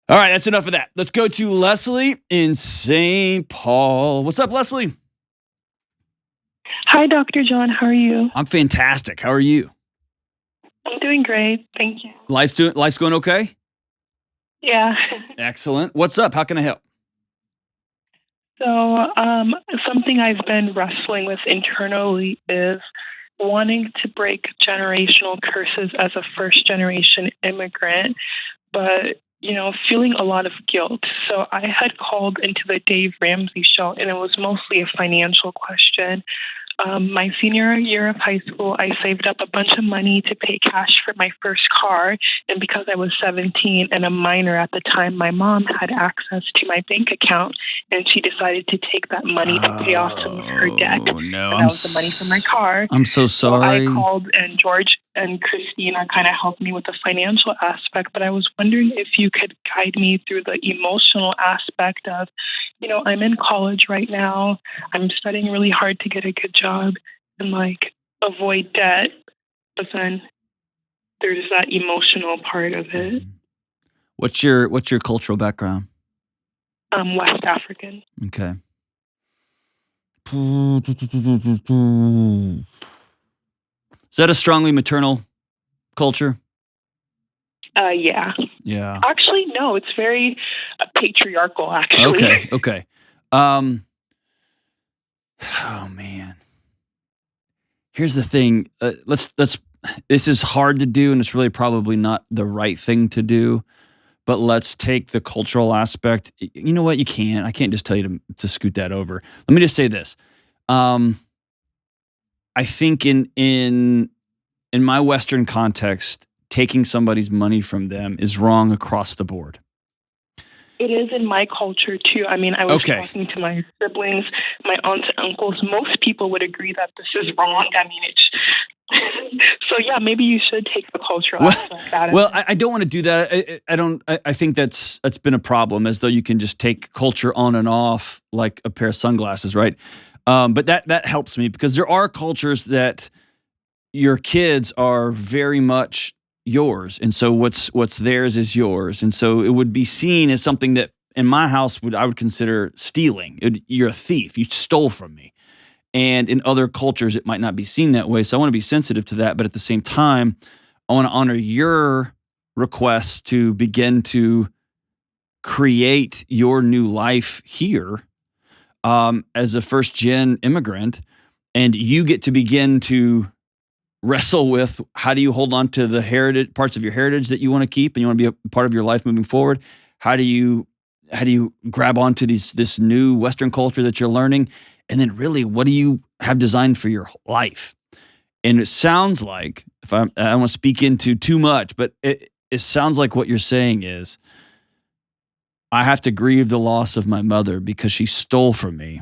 All right, that's enough of that. Let's go to Leslie in St. Paul. What's up, Leslie? Hi, Dr. John. How are you? I'm fantastic. How are you? I'm doing great. Thank you. Life's going okay? Yeah. Excellent. What's up? How can I help? So, something I've been wrestling with internally is wanting to break generational curses as a first generation immigrant, but feeling a lot of guilt. So I had called into the Dave Ramsey show, and it was mostly a financial question. My senior year of high school, I saved up a bunch of money to pay cash for my first car. And because I was 17 and a minor at the time, my mom had access to my bank account, and she decided to take that money to pay off some of her debt. Oh no, And that was the money for my car. I'm so So I sorry. called, and George and Christina kind of helped me with the financial aspect. But I was wondering if you could guide me through the emotional aspect of, I'm in college right now. I'm studying really hard to get a good job and avoid debt. But then there's that emotional part of it. What's your cultural background? West African. Okay. Is that a strongly maternal culture? Yeah. Yeah. Actually, no, it's very patriarchal, actually. Okay. Okay. Um. Oh man. Here's the thing. Let's. This is hard to do, and it's really probably not the right thing to do. But let's take the cultural aspect. You know what? You can't. I can't just tell you to scoot that over. Let me just say this. Um. I think in my Western context, taking somebody's money from them is wrong across the board. It is in my culture too. I mean, I was Okay. talking to my siblings, my aunts and uncles. Most people would agree that this is wrong. I mean, it's so yeah. Maybe you should take the cultural Well, aspect out of well, it. I don't want to do that. I don't. I think that's been a problem, as though you can just take culture on and off like a pair of sunglasses, right? But that helps me because there are cultures that your kids are very much yours, and so what's theirs is yours, and so it would be seen as something that in my house I would consider stealing. You're a thief. You stole from me. And in other cultures, it might not be seen that way. So I want to be sensitive to that, but at the same time, I want to honor your requests to begin to create your new life here as a first gen immigrant, and you get to begin to wrestle with how do you hold on to the heritage parts of your heritage that you want to keep and you want to be a part of your life moving forward. How do you how do you grab onto this new Western culture that you're learning, and then really what do you have designed for your life? And it sounds like, if I don't want to speak into too much, but it sounds like what you're saying is I have to grieve the loss of my mother because she stole from me,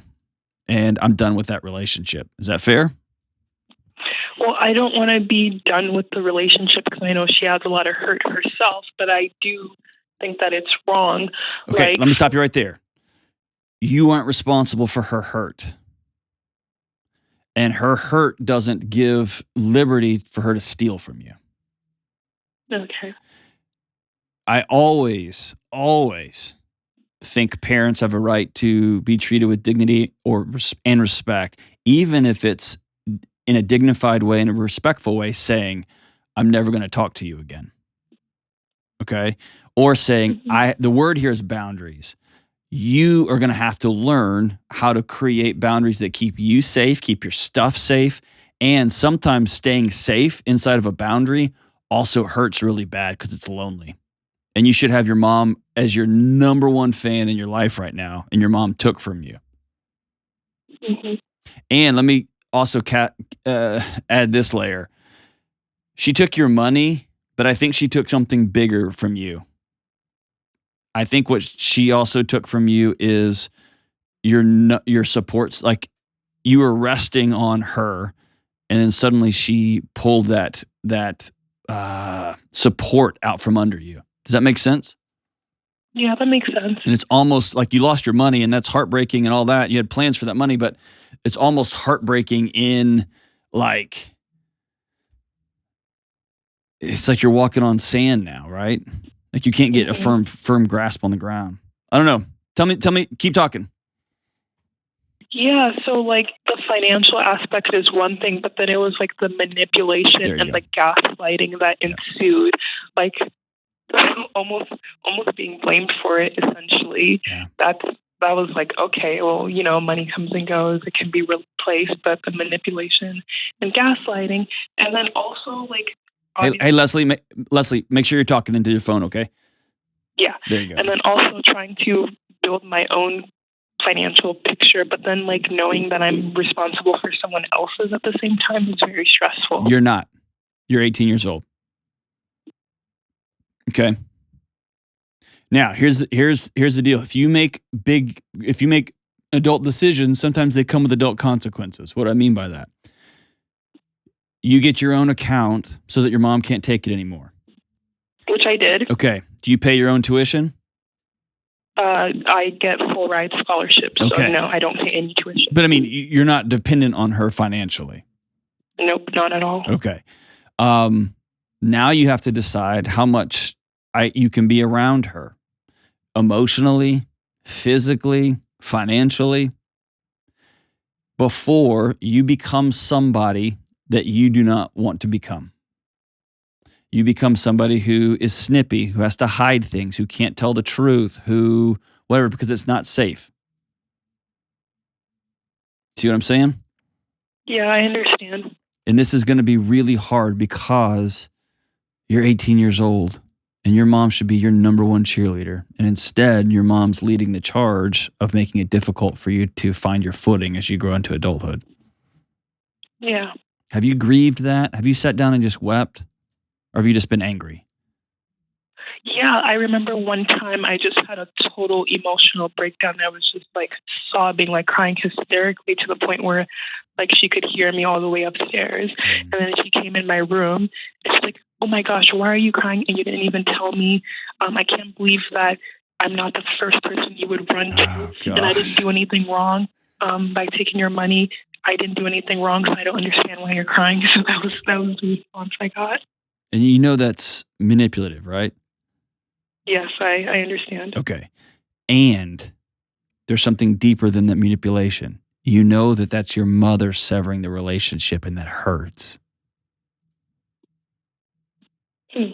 and I'm done with that relationship. Is that fair? Well, I don't want to be done with the relationship because I know she has a lot of hurt herself, but I do think that it's wrong. Okay, Like, let me stop you right there. You aren't responsible for her hurt. And her hurt doesn't give liberty for her to steal from you. okay. I always think parents have a right to be treated with dignity and respect, even if it's in a dignified way, in a respectful way, saying, I'm never going to talk to you again. Okay. Or saying, Hmm. the word here is boundaries. You are going to have to learn how to create boundaries that keep you safe, keep your stuff safe. And sometimes staying safe inside of a boundary also hurts really bad because it's lonely. And you should have your mom as your number one fan in your life right now, and your mom took from you. Hmm. And let me also add this layer. She took your money, but I think she took something bigger from you. I think what she also took from you is your supports. Like, you were resting on her, and then suddenly she pulled that support out from under you. Does that make sense? Yeah, that makes sense. And it's almost like you lost your money, and that's heartbreaking and all that. You had plans for that money, but it's almost heartbreaking in, like, it's like you're walking on sand now, right? Like you can't get a Mhm. firm grasp on the ground. I don't know. Tell me, keep talking. Yeah, so like the financial aspect is one thing, but then it was like the manipulation There you and go. the gaslighting that Yeah. ensued. Like almost being blamed for it essentially. Yeah. That was like, okay, well, money comes and goes, it can be replaced, but the manipulation and gaslighting, and then also like Hey, obviously, Leslie, make sure you're talking into your phone, okay? yeah, There you go. and then also trying to build my own financial picture, but then like knowing that I'm responsible for someone else's at the same time is very stressful. You're not. You're 18 years old. Okay. Now, here's the deal. If you make adult decisions, sometimes they come with adult consequences. What do I mean by that? You get your own account so that your mom can't take it anymore. Which I did. Okay. Do you pay your own tuition? I get full ride scholarships, so Okay. no, I don't pay any tuition. But I mean, you're not dependent on her financially. Nope, not at all. Okay. Now you have to decide how much you can be around her emotionally, physically, financially, before you become somebody that you do not want to become. You become somebody who is snippy, who has to hide things, who can't tell the truth, who whatever, because it's not safe. See what I'm saying? Yeah, I understand. And this is going to be really hard because you're 18 years old and your mom should be your number one cheerleader. And instead, your mom's leading the charge of making it difficult for you to find your footing as you grow into adulthood. Yeah. Have you grieved that? Have you sat down and just wept? Or have you just been angry? Yeah, I remember one time I just had a total emotional breakdown. I was just like sobbing, like crying hysterically to the point where like she could hear me all the way upstairs. And then she came in my room and she's like, "Oh my gosh, why are you crying? And you didn't even tell me. I can't believe that I'm not the first person you would run to. Oh, And I didn't gosh. do anything wrong by taking your money. I didn't do anything wrong, so I don't understand why you're crying." So that was the response I got. And you know that's manipulative, right? Yes, I understand. Okay. And there's something deeper than that manipulation. You know that that's your mother severing the relationship and that hurts. Hmm.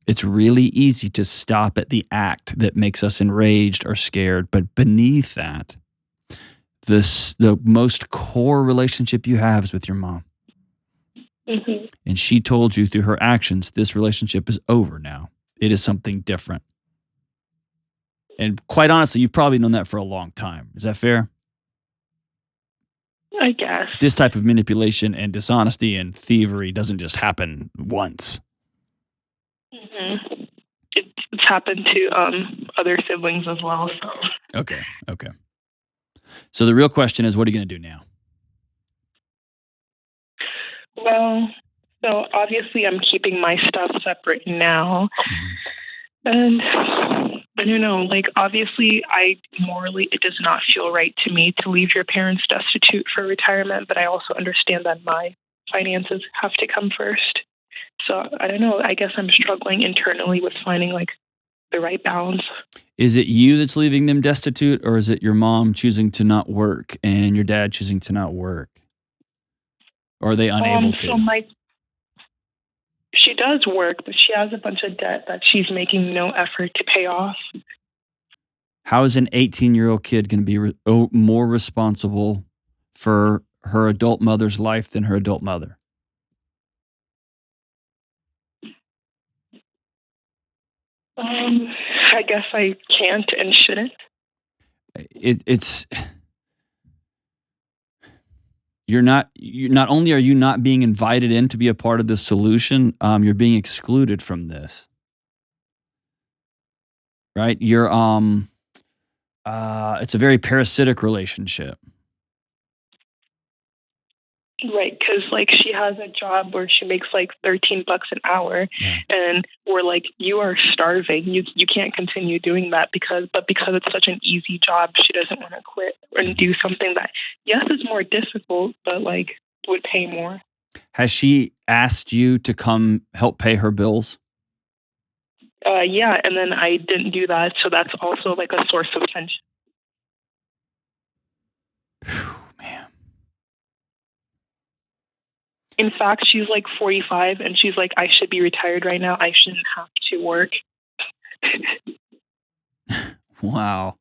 It's really easy to stop at the act that makes us enraged or scared, but beneath that, the most core relationship you have is with your mom. Mm-hmm. And she told you through her actions, this relationship is over now. It is something different. And quite honestly, you've probably known that for a long time. Is that fair? I guess. This type of manipulation and dishonesty and thievery doesn't just happen once. Mm-hmm. It's happened to other siblings as well. So Okay. So the real question is, what are you going to do now? well, so obviously I'm keeping my stuff separate now, and I don't know. Like obviously, it does not feel right to me to leave your parents destitute for retirement, but I also understand that my finances have to come first. So I don't know. I guess I'm struggling internally with finding like the right balance. Is it you that's leaving them destitute, or is it your mom choosing to not work and your dad choosing to not work? Or are they unable So to? she does work, but she has a bunch of debt that she's making no effort to pay off. How is an 18-year-old kid going to be more responsible for her adult mother's life than her adult mother? I guess I can't and shouldn't. It's not only are you not being invited in to be a part of the solution, you're being excluded from this. Right? It's a very parasitic relationship. Right, because like she has a job where she makes like $13 an hour, Yeah. and we're like, you are starving. You can't continue doing that because it's such an easy job, she doesn't want to quit and do something that yes is more difficult, but like would pay more. Has she asked you to come help pay her bills? Yeah, and then I didn't do that, so that's also like a source of tension. Whew, man. In fact, she's like 45 and she's like, I should be retired right now. I shouldn't have to work. Wow.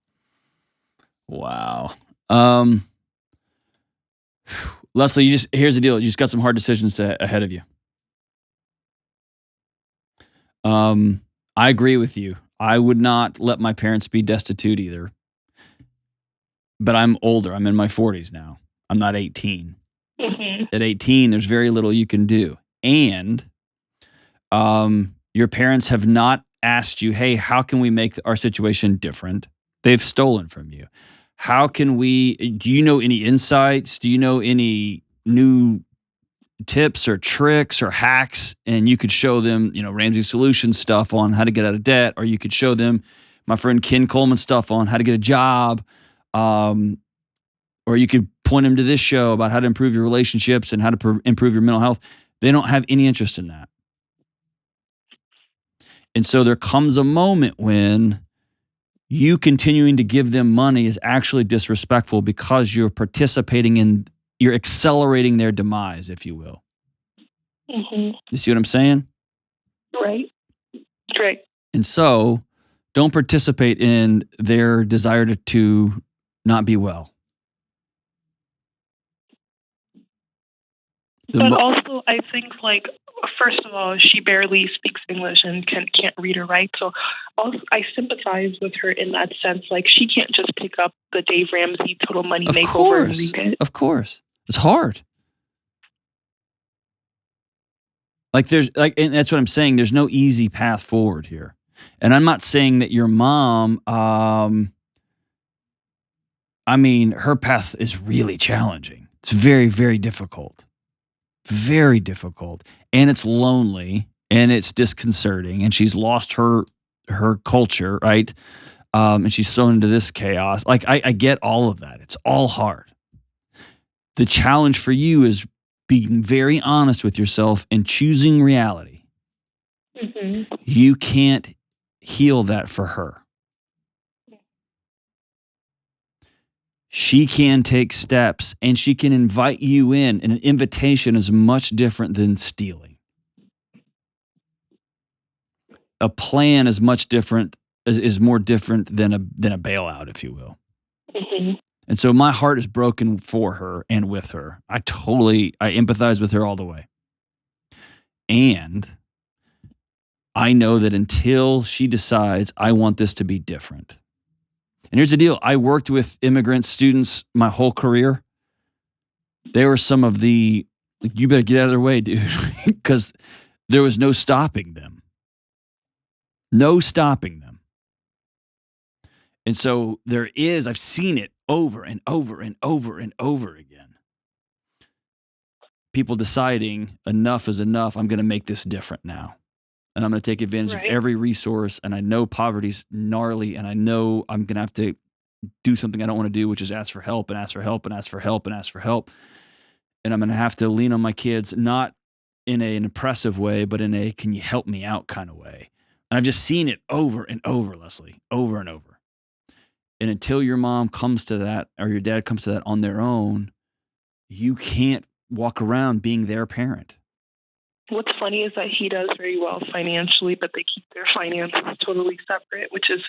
Wow. Um, Leslie, here's the deal. You just got some hard decisions ahead of you. I agree with you. I would not let my parents be destitute either. But I'm older. I'm in my 40s now. I'm not 18. Mm-hmm. At 18, there's very little you can do. And your parents have not asked you, hey, how can we make our situation different? They've stolen from you. How can we, do you know any insights? Do you know any new tips or tricks or hacks? And you could show them, Ramsey Solutions stuff on how to get out of debt, or you could show them my friend Ken Coleman stuff on how to get a job. Or you could point them to this show about how to improve your relationships and how to improve your mental health. They don't have any interest in that. And so there comes a moment when you continuing to give them money is actually disrespectful because you're you're accelerating their demise, if you will. Mm-hmm. You see what I'm saying? Right. Right. And so don't participate in their desire to not be well. But also, I think, like, first of all, she barely speaks English and can't read or write. So also, I sympathize with her in that sense. Like, she can't just pick up the Dave Ramsey Total Money Makeover and read it. Of course. It's hard. And that's what I'm saying. There's no easy path forward here. And I'm not saying that your mom, her path is really challenging. It's very, very difficult. Very difficult. And it's lonely and it's disconcerting. And she's lost her culture, right? And she's thrown into this chaos. Like, I get all of that. It's all hard. The challenge for you is being very honest with yourself and choosing reality. Mm-hmm. You can't heal that for her. She can take steps and she can invite you in, and an invitation is much different than stealing. A plan is much different, is more different than a bailout, if you will. Mm-hmm. And so my heart is broken for her and with her. I empathize with her all the way. And I know that until she decides, I want this to be different. And here's the deal. I worked with immigrant students my whole career. They were some of you better get out of their way, dude, because there was no stopping them. No stopping them. And so I've seen it over and over and over and over again. People deciding enough is enough. I'm going to make this different now. And I'm going to take advantage of every resource. And I know poverty's gnarly, and I know I'm going to have to do something I don't want to do, which is ask for help and ask for help and ask for help and ask for help. And I'm going to have to lean on my kids, not in an oppressive way, but in a can you help me out kind of way. And I've just seen it over and over, Leslie, over and over. And until your mom comes to that or your dad comes to that on their own, you can't walk around being their parent. What's funny is that he does very well financially, but they keep their finances totally separate, which is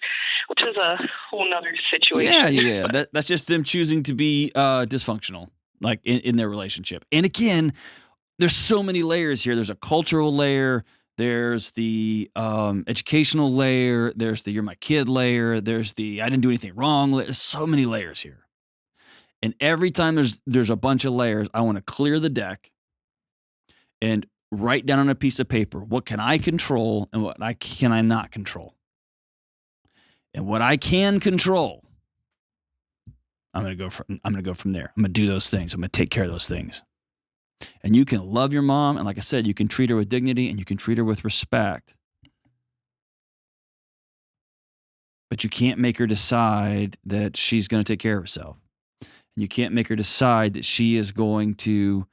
a whole nother situation. Yeah. That's just them choosing to be dysfunctional, like in their relationship. And again, there's so many layers here. There's a cultural layer. There's the educational layer. There's the you're my kid layer. There's the I didn't do anything wrong. There's so many layers here. And every time there's a bunch of layers, I want to clear the deck and write down on a piece of paper, what can I control and what can I not control? And what I can control, I'm going to go from there. I'm going to do those things. I'm going to take care of those things. And you can love your mom. And like I said, you can treat her with dignity and you can treat her with respect. But you can't make her decide that she's going to take care of herself. And you can't make her decide that she is going to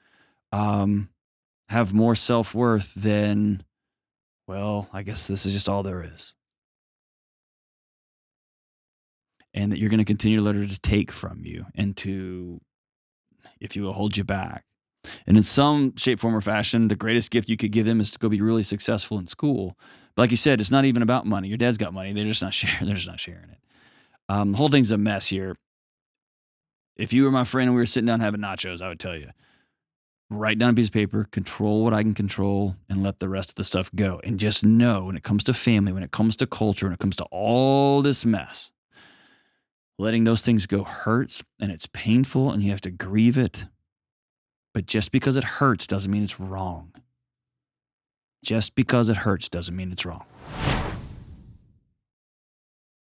have more self-worth than well, I guess this is just all there is. And that you're going to continue to let her to take from you and to, if you will, hold you back. And in some shape, form, or fashion, the greatest gift you could give them is to go be really successful in school. But like you said, it's not even about money. Your dad's got money. They're just not sharing. They're just not sharing it. The whole thing's a mess here. If you were my friend and we were sitting down having nachos, I would tell you, write down a piece of paper, control what I can control, and let the rest of the stuff go. And just know when it comes to family, when it comes to culture, when it comes to all this mess, letting those things go hurts and it's painful and you have to grieve it. But just because it hurts doesn't mean it's wrong. Just because it hurts doesn't mean it's wrong.